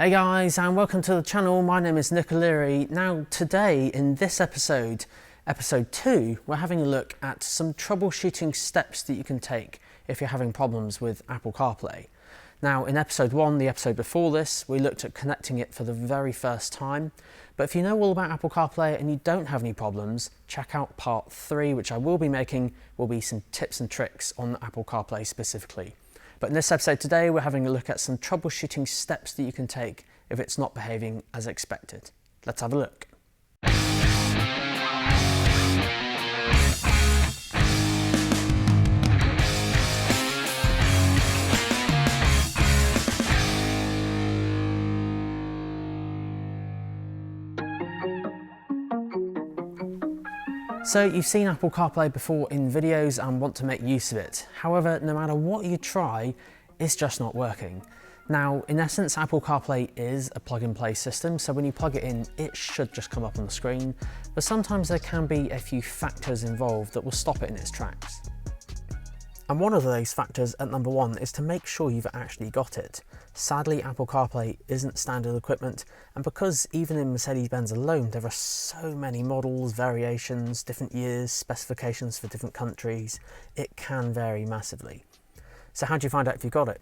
Hey guys, and welcome to the channel. My name is Nick O'Leary. Now today in this episode 2, we're having a look at some troubleshooting steps that you can take if you're having problems with Apple CarPlay. Now in episode 1, the episode before this, we looked at connecting it for the very first time. But if you know all about Apple CarPlay and you don't have any problems, check out part 3, which I will be making, will be some tips and tricks on Apple CarPlay specifically. But in this episode today, we're having a look at some troubleshooting steps that you can take if it's not behaving as expected. Let's have a look. So you've seen Apple CarPlay before in videos and want to make use of it. However, no matter what you try, it's just not working. Now, in essence, Apple CarPlay is a plug-and-play system, so when you plug it in, it should just come up on the screen, but sometimes there can be a few factors involved that will stop it in its tracks. And one of those factors at number 1 is to make sure you've actually got it. Sadly, Apple CarPlay isn't standard equipment, and because even in Mercedes-Benz alone there are so many models, variations, different years, specifications for different countries, it can vary massively. So how do you find out if you've got it?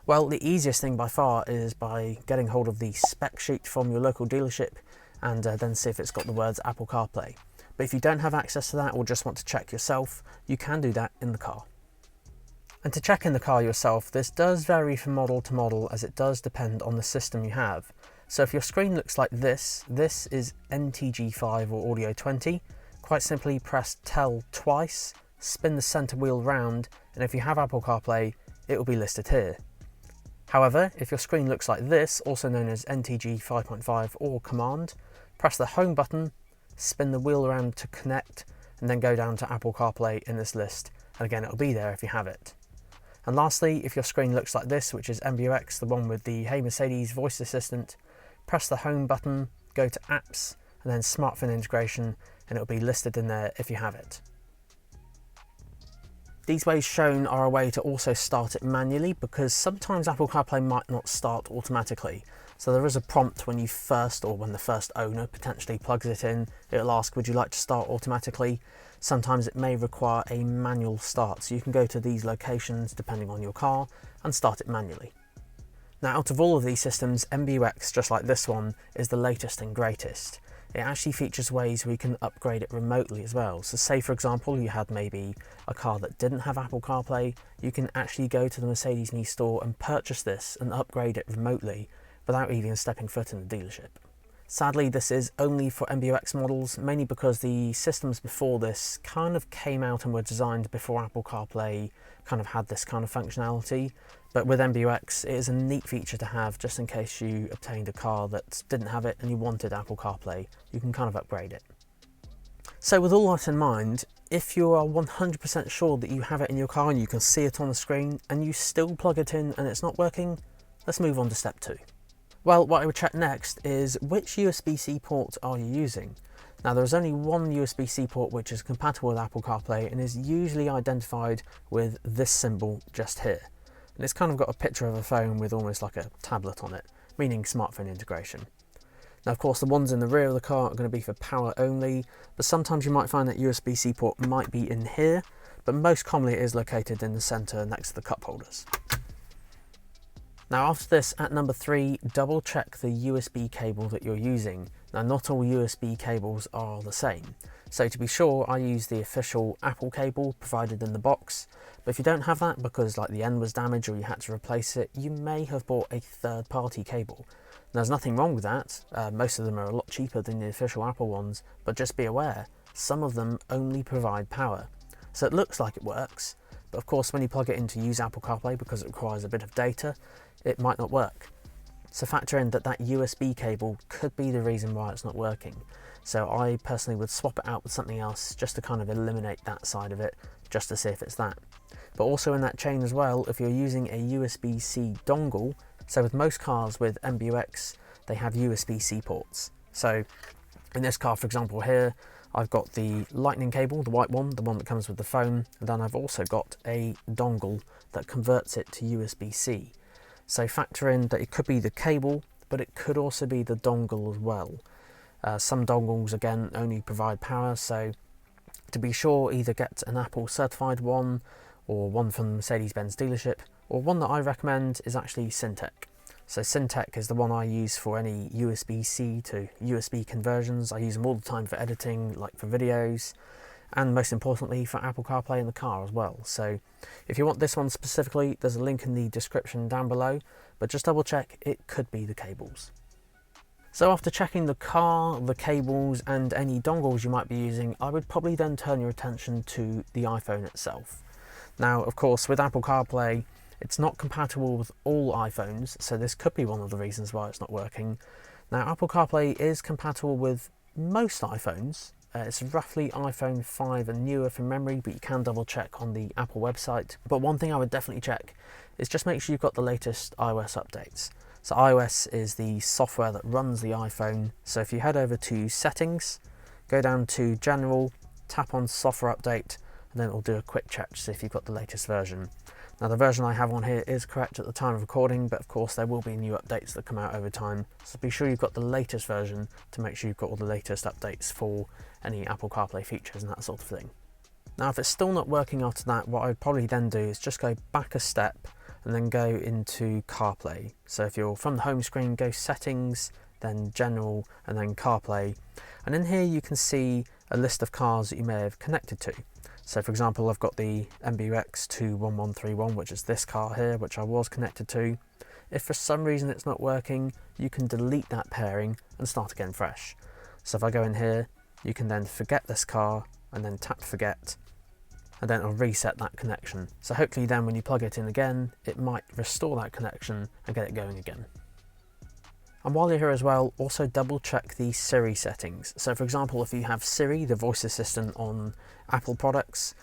Well, the easiest thing by far is by getting hold of the spec sheet from your local dealership and then see if it's got the words Apple CarPlay. But if you don't have access to that or just want to check yourself, you can do that in the car. And to check in the car yourself, this does vary from model to model as it does depend on the system you have. So if your screen looks like this is NTG5 or Audio 20. Quite simply press Tell twice, spin the center wheel round, and if you have Apple CarPlay, it will be listed here. However, if your screen looks like this, also known as NTG 5.5 or Command, press the home button, spin the wheel around to connect, and then go down to Apple CarPlay in this list, and again it'll be there if you have it. And lastly, if your screen looks like this, which is MBUX, the one with the Hey Mercedes voice assistant, press the home button, go to Apps, and then Smartphone Integration, and it'll be listed in there if you have it. These ways shown are a way to also start it manually because sometimes Apple CarPlay might not start automatically. So there is a prompt when you first, or when the first owner potentially plugs it in, it'll ask, would you like to start automatically? Sometimes it may require a manual start, so you can go to these locations depending on your car and start it manually. Now out of all of these systems, MBUX, just like this one, is the latest and greatest. It actually features ways where you can upgrade it remotely as well. So say for example you had maybe a car that didn't have Apple CarPlay, you can actually go to the Mercedes new store and purchase this and upgrade it remotely without even stepping foot in the dealership. Sadly, this is only for MBUX models, mainly because the systems before this kind of came out and were designed before Apple CarPlay kind of had this kind of functionality. But with MBUX, it is a neat feature to have just in case you obtained a car that didn't have it and you wanted Apple CarPlay, you can kind of upgrade it. So with all that in mind, if you are 100% sure that you have it in your car and you can see it on the screen and you still plug it in and it's not working, let's move on to step 2. Well, what I would check next is which USB-C port are you using? Now there is only one USB-C port which is compatible with Apple CarPlay and is usually identified with this symbol just here. And it's kind of got a picture of a phone with almost like a tablet on it, meaning smartphone integration. Now of course the ones in the rear of the car are going to be for power only, but sometimes you might find that USB-C port might be in here, but most commonly it is located in the center next to the cup holders. Now after this, at number 3, double check the USB cable that you're using. Now not all USB cables are the same. So to be sure, I use the official Apple cable provided in the box, but if you don't have that because like the end was damaged or you had to replace it, you may have bought a third-party cable. Now, there's nothing wrong with that, most of them are a lot cheaper than the official Apple ones, but just be aware, some of them only provide power. So it looks like it works, but of course when you plug it in to use Apple CarPlay because it requires a bit of data, it might not work. So factor in that USB cable could be the reason why it's not working. So I personally would swap it out with something else just to kind of eliminate that side of it, just to see if it's that. But also in that chain as well, if you're using a USB-C dongle, so with most cars with MBUX, they have USB-C ports. So in this car, for example here, I've got the lightning cable, the white one, the one that comes with the phone, and then I've also got a dongle that converts it to USB-C. So factor in that it could be the cable, but it could also be the dongle as well. Some dongles again only provide power, so to be sure, either get an Apple certified one or one from the Mercedes-Benz dealership, or one that I recommend is actually Syntec. So Syntec is the one I use for any USB-C to USB conversions. I use them all the time for editing, like for videos, and most importantly for Apple CarPlay in the car as well. So if you want this one specifically, there's a link in the description down below, but just double check, it could be the cables. So after checking the car, the cables and any dongles you might be using, I would probably then turn your attention to the iPhone itself. Now, of course, with Apple CarPlay, it's not compatible with all iPhones, so this could be one of the reasons why it's not working. Now, Apple CarPlay is compatible with most iPhones. It's roughly iPhone 5 and newer from memory, but you can double check on the Apple website. But one thing I would definitely check is just make sure you've got the latest iOS updates. So iOS is the software that runs the iPhone. So if you head over to Settings, go down to General, tap on Software Update, and then it'll do a quick check to see if you've got the latest version. Now the version I have on here is correct at the time of recording, but of course there will be new updates that come out over time. So be sure you've got the latest version to make sure you've got all the latest updates for any Apple CarPlay features and that sort of thing. Now if it's still not working after that, what I'd probably then do is just go back a step and then go into CarPlay. So if you're from the home screen, go Settings, then General, and then CarPlay. And in here you can see a list of cars that you may have connected to. So for example, I've got the MBUX 21131, which is this car here, which I was connected to. If for some reason it's not working, you can delete that pairing and start again fresh. So if I go in here, you can then forget this car and then tap forget, and then it'll reset that connection. So hopefully then when you plug it in again, it might restore that connection and get it going again. And while you're here as well, also double check the Siri settings. So for example, if you have Siri, the voice assistant on Apple products,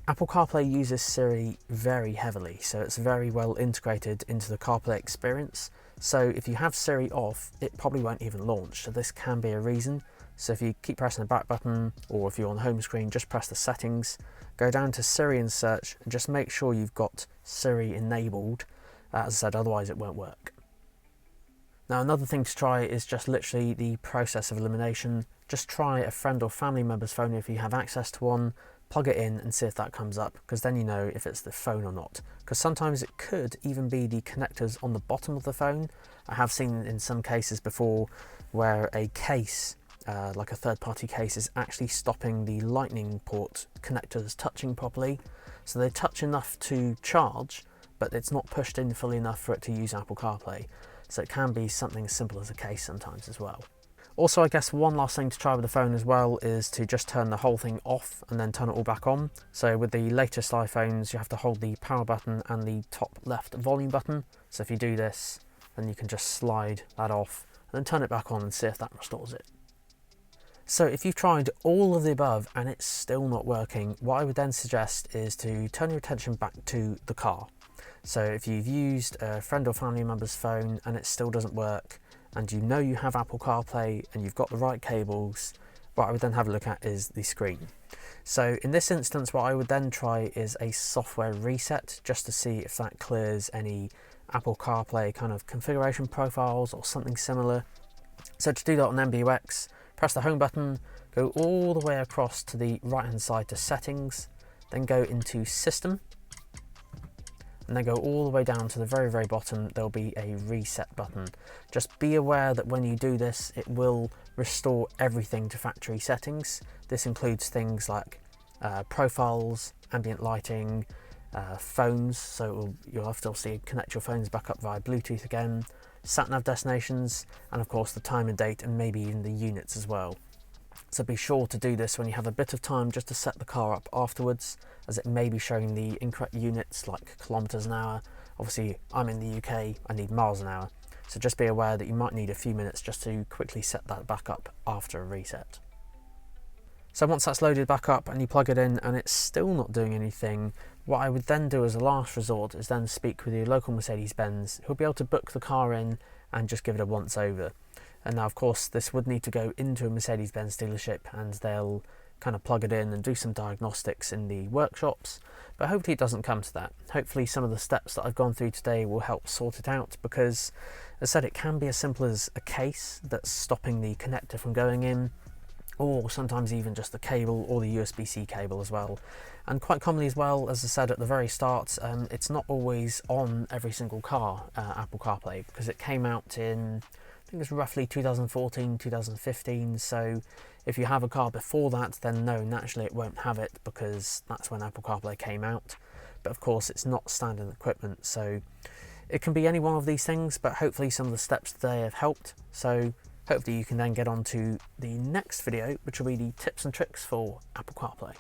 Apple CarPlay uses Siri very heavily, so it's very well integrated into the CarPlay experience. So if you have Siri off, it probably won't even launch, so this can be a reason. So if you keep pressing the back button, or if you're on the home screen, just press the settings, go down to Siri and search, and just make sure you've got Siri enabled. As I said, otherwise it won't work. Now another thing to try is just literally the process of elimination. Just try a friend or family member's phone if you have access to one, plug it in and see if that comes up, because then you know if it's the phone or not. Because sometimes it could even be the connectors on the bottom of the phone. I have seen in some cases before where a case, like a third-party case, is actually stopping the lightning port connectors touching properly. So they touch enough to charge, but it's not pushed in fully enough for it to use Apple CarPlay. So it can be something as simple as a case sometimes as well. Also, I guess one last thing to try with the phone as well is to just turn the whole thing off and then turn it all back on. So with the latest iPhones, you have to hold the power button and the top left volume button. So if you do this, then you can just slide that off and then turn it back on and see if that restores it. So if you've tried all of the above and it's still not working, what I would then suggest is to turn your attention back to the car. So if you've used a friend or family member's phone and it still doesn't work, and you know you have Apple CarPlay and you've got the right cables, what I would then have a look at is the screen. So in this instance, what I would then try is a software reset, just to see if that clears any Apple CarPlay kind of configuration profiles or something similar. So to do that on MBUX, press the home button, go all the way across to the right hand side to Settings, then go into System, and then go all the way down to the very bottom. There'll be a reset button. Just be aware that when you do this, it will restore everything to factory settings. This includes things like profiles, ambient lighting, phones, so you'll have to obviously connect your phones back up via Bluetooth again, sat-nav destinations, and of course the time and date, and maybe even the units as well. So be sure to do this when you have a bit of time, just to set the car up afterwards, as it may be showing the incorrect units like kilometers an hour. Obviously I'm in the UK, I need miles an hour, so just be aware that you might need a few minutes just to quickly set that back up after a reset. So once that's loaded back up and you plug it in and it's still not doing anything, what I would then do as a last resort is then speak with your local Mercedes-Benz, who'll be able to book the car in and just give it a once over. And now of course this would need to go into a Mercedes-Benz dealership and they'll kind of plug it in and do some diagnostics in the workshops, but hopefully it doesn't come to that. Hopefully some of the steps that I've gone through today will help sort it out, because as I said, it can be as simple as a case that's stopping the connector from going in, or sometimes even just the cable or the USB-C cable as well. And quite commonly as well, as I said at the very start, it's not always on every single car, Apple CarPlay, because it came out in, I think it's roughly 2014, 2015, so if you have a car before that, then no, naturally it won't have it, because that's when Apple CarPlay came out. But of course it's not standard equipment, so it can be any one of these things, but hopefully some of the steps today have helped. So hopefully you can then get on to the next video, which will be the tips and tricks for Apple CarPlay.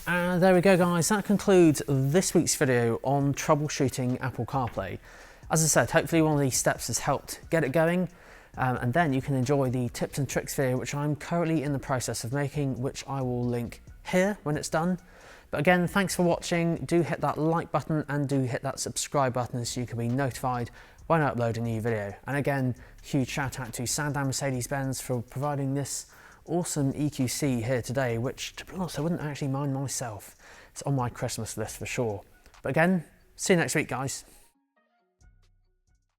And there we go guys, that concludes this week's video on troubleshooting Apple CarPlay. As I said, hopefully one of these steps has helped get it going, and then you can enjoy the tips and tricks video which I'm currently in the process of making, which I will link here when it's done. But again, thanks for watching. Do hit that like button and do hit that subscribe button so you can be notified when I upload a new video. And again, huge shout out to Sandown Mercedes-Benz for providing this awesome EQC here today, which to be honest I wouldn't actually mind myself. It's on my Christmas list for sure. But again, see you next week guys.